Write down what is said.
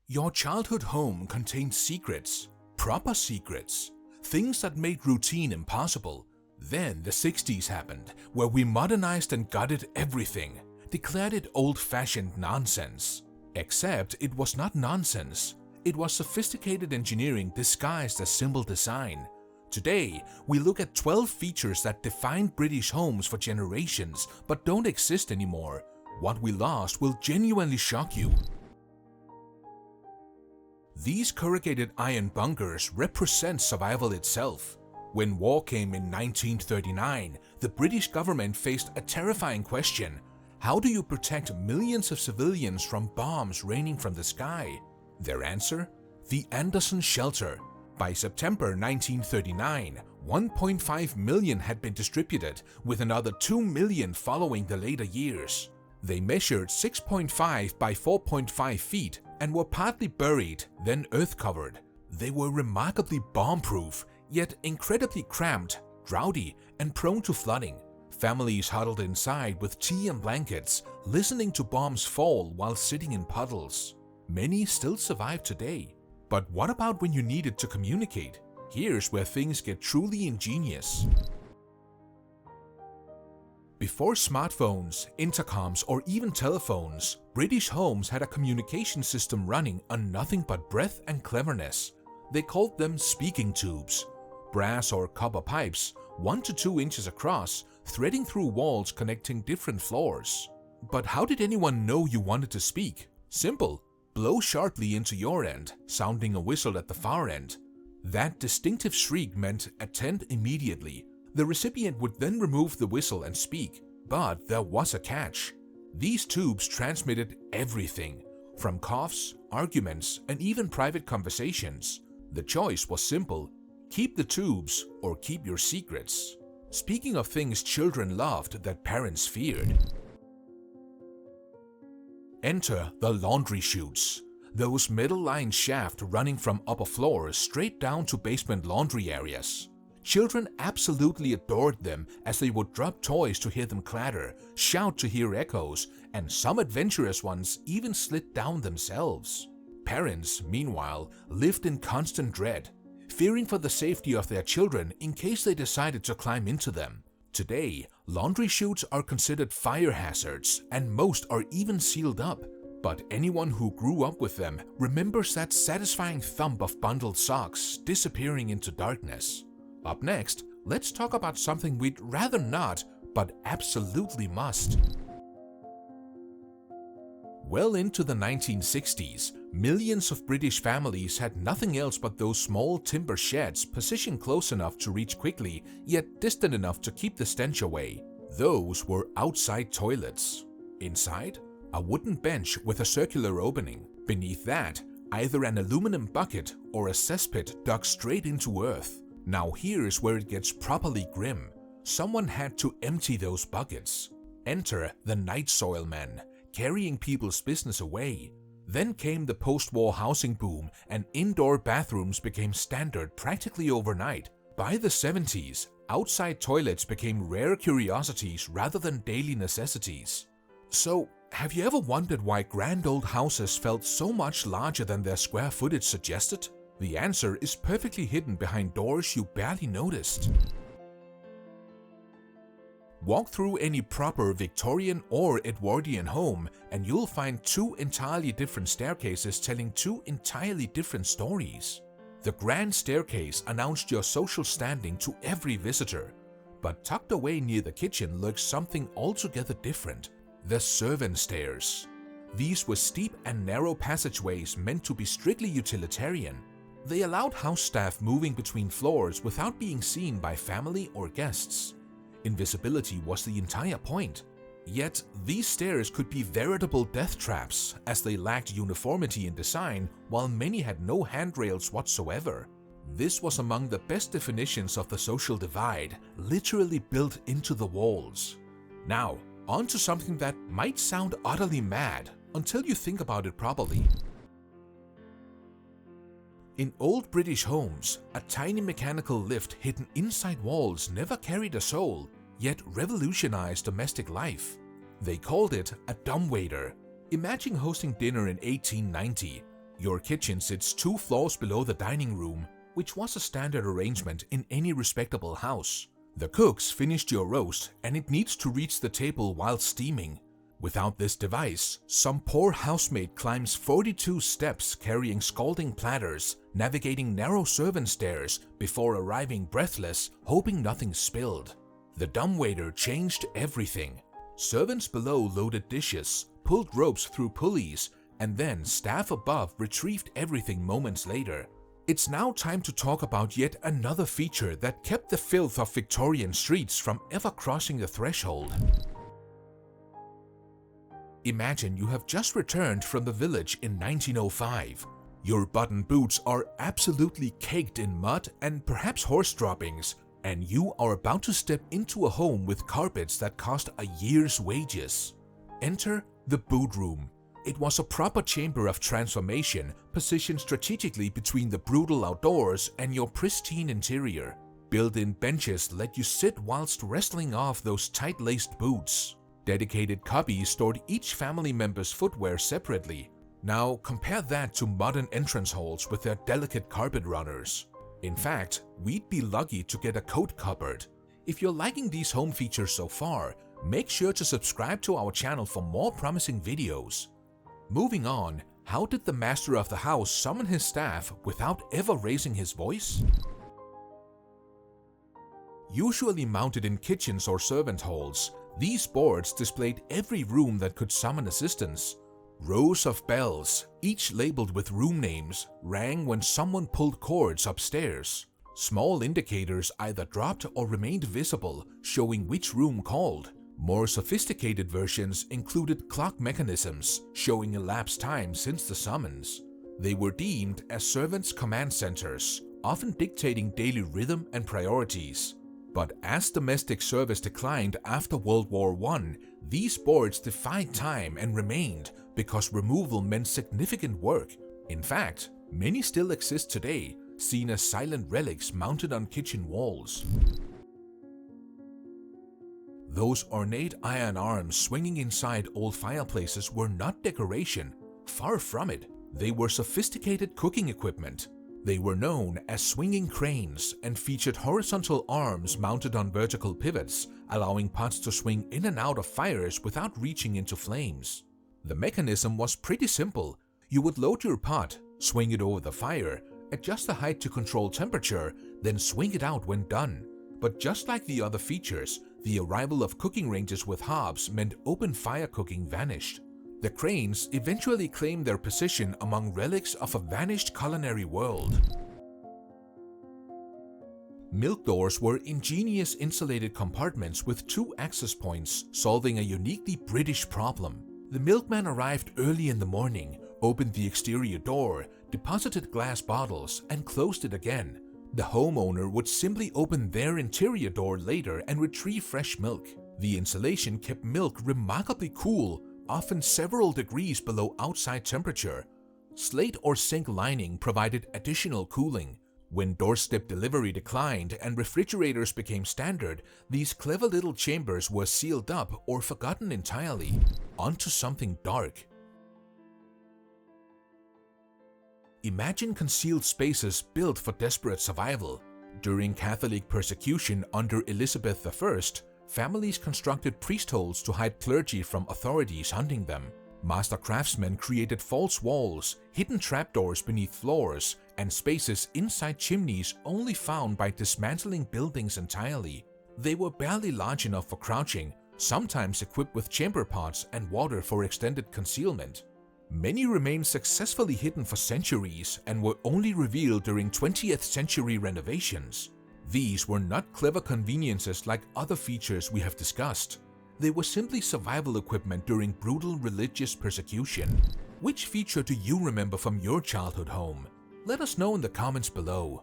Your childhood home contained secrets, proper secrets, things that made routine impossible. Then the 60s happened, where we modernized and gutted everything, declared it old-fashioned nonsense. Except it was not nonsense. It was sophisticated engineering disguised as simple design. Today, we look at 12 features that defined British homes for generations but don't exist anymore. What we lost will genuinely shock you. These corrugated iron bunkers represent survival itself. When war came in 1939, the British government faced a terrifying question. How do you protect millions of civilians from bombs raining from the sky? Their answer? The Anderson Shelter. By September 1939, 1.5 million had been distributed, with another 2 million following the later years. They measured 6.5 by 4.5 feet and were partly buried, then earth-covered. They were remarkably bomb-proof, yet incredibly cramped, draughty, and prone to flooding. Families huddled inside with tea and blankets, listening to bombs fall while sitting in puddles. Many still survive today. But what about when you needed to communicate? Here's where things get truly ingenious. Before smartphones, intercoms, or even telephones, British homes had a communication system running on nothing but breath and cleverness. They called them speaking tubes. Brass or copper pipes, 1 to 2 inches across, threading through walls connecting different floors. But how did anyone know you wanted to speak? Simple. Blow sharply into your end, sounding a whistle at the far end. That distinctive shriek meant attend immediately. The recipient would then remove the whistle and speak. But there was a catch. These tubes transmitted everything, from coughs, arguments, and even private conversations. The choice was simple: keep the tubes or keep your secrets. Speaking of things children loved that parents feared. Enter the laundry chutes. Those metal-lined shafts running from upper floors straight down to basement laundry areas. Children absolutely adored them, as they would drop toys to hear them clatter, shout to hear echoes, and some adventurous ones even slid down themselves. Parents, meanwhile, lived in constant dread, fearing for the safety of their children in case they decided to climb into them. Today, laundry chutes are considered fire hazards, and most are even sealed up. But anyone who grew up with them remembers that satisfying thump of bundled socks disappearing into darkness. Up next, let's talk about something we'd rather not, but absolutely must. Well into the 1960s, millions of British families had nothing else but those small timber sheds positioned close enough to reach quickly, yet distant enough to keep the stench away. Those were outside toilets. Inside, a wooden bench with a circular opening. Beneath that, either an aluminum bucket or a cesspit dug straight into earth. Now here's where it gets properly grim. Someone had to empty those buckets. Enter the night soil men, carrying people's business away. Then came the post-war housing boom, and indoor bathrooms became standard practically overnight. By the 70s, outside toilets became rare curiosities rather than daily necessities. So, have you ever wondered why grand old houses felt so much larger than their square footage suggested? The answer is perfectly hidden behind doors you barely noticed. Walk through any proper Victorian or Edwardian home and you'll find 2 entirely different staircases telling 2 entirely different stories. The grand staircase announced your social standing to every visitor, but tucked away near the kitchen lurks something altogether different: the servant stairs. These were steep and narrow passageways meant to be strictly utilitarian. They allowed house staff moving between floors without being seen by family or guests. Invisibility was the entire point. Yet, these stairs could be veritable death traps, as they lacked uniformity in design, while many had no handrails whatsoever. This was among the best definitions of the social divide, literally built into the walls. Now, on to something that might sound utterly mad until you think about it properly. In old British homes, a tiny mechanical lift hidden inside walls never carried a soul, yet revolutionized domestic life. They called it a dumbwaiter. Imagine hosting dinner in 1890. Your kitchen sits 2 floors below the dining room, which was a standard arrangement in any respectable house. The cooks finished your roast and it needs to reach the table while steaming. Without this device, some poor housemaid climbs 42 steps carrying scalding platters, navigating narrow servant stairs before arriving breathless, hoping nothing spilled. The dumbwaiter changed everything. Servants below loaded dishes, pulled ropes through pulleys, and then staff above retrieved everything moments later. It's now time to talk about yet another feature that kept the filth of Victorian streets from ever crossing the threshold. Imagine you have just returned from the village in 1905. Your button boots are absolutely caked in mud and perhaps horse droppings, and you are about to step into a home with carpets that cost a year's wages. Enter the boot room. It was a proper chamber of transformation, positioned strategically between the brutal outdoors and your pristine interior. Built-in benches let you sit whilst wrestling off those tight-laced boots. Dedicated cubbies stored each family member's footwear separately. Now compare that to modern entrance halls with their delicate carpet runners. In fact, we'd be lucky to get a coat cupboard. If you're liking these home features so far, make sure to subscribe to our channel for more promising videos. Moving on, how did the master of the house summon his staff without ever raising his voice? Usually mounted in kitchens or servant halls, these boards displayed every room that could summon assistance. Rows of bells, each labeled with room names, rang when someone pulled cords upstairs. Small indicators either dropped or remained visible, showing which room called. More sophisticated versions included clock mechanisms, showing elapsed time since the summons. They were deemed as servants' command centers, often dictating daily rhythm and priorities. But as domestic service declined after World War I, these boards defied time and remained because removal meant significant work. In fact, many still exist today, seen as silent relics mounted on kitchen walls. Those ornate iron arms swinging inside old fireplaces were not decoration, far from it. They were sophisticated cooking equipment. They were known as swinging cranes and featured horizontal arms mounted on vertical pivots, allowing pots to swing in and out of fires without reaching into flames. The mechanism was pretty simple. You would load your pot, swing it over the fire, adjust the height to control temperature, then swing it out when done. But just like the other features, the arrival of cooking ranges with hobs meant open fire cooking vanished. The cranes eventually claimed their position among relics of a vanished culinary world. Milk doors were ingenious insulated compartments with 2 access points, solving a uniquely British problem. The milkman arrived early in the morning, opened the exterior door, deposited glass bottles, and closed it again. The homeowner would simply open their interior door later and retrieve fresh milk. The insulation kept milk remarkably cool, often several degrees below outside temperature. Slate or zinc lining provided additional cooling. When doorstep delivery declined and refrigerators became standard, these clever little chambers were sealed up or forgotten entirely. Onto something dark. Imagine concealed spaces built for desperate survival. During Catholic persecution under Elizabeth I, families constructed priest holes to hide clergy from authorities hunting them. Master craftsmen created false walls, hidden trapdoors beneath floors, and spaces inside chimneys only found by dismantling buildings entirely. They were barely large enough for crouching, sometimes equipped with chamber pots and water for extended concealment. Many remained successfully hidden for centuries and were only revealed during 20th century renovations. These were not clever conveniences like other features we have discussed. They were simply survival equipment during brutal religious persecution. Which feature do you remember from your childhood home? Let us know in the comments below.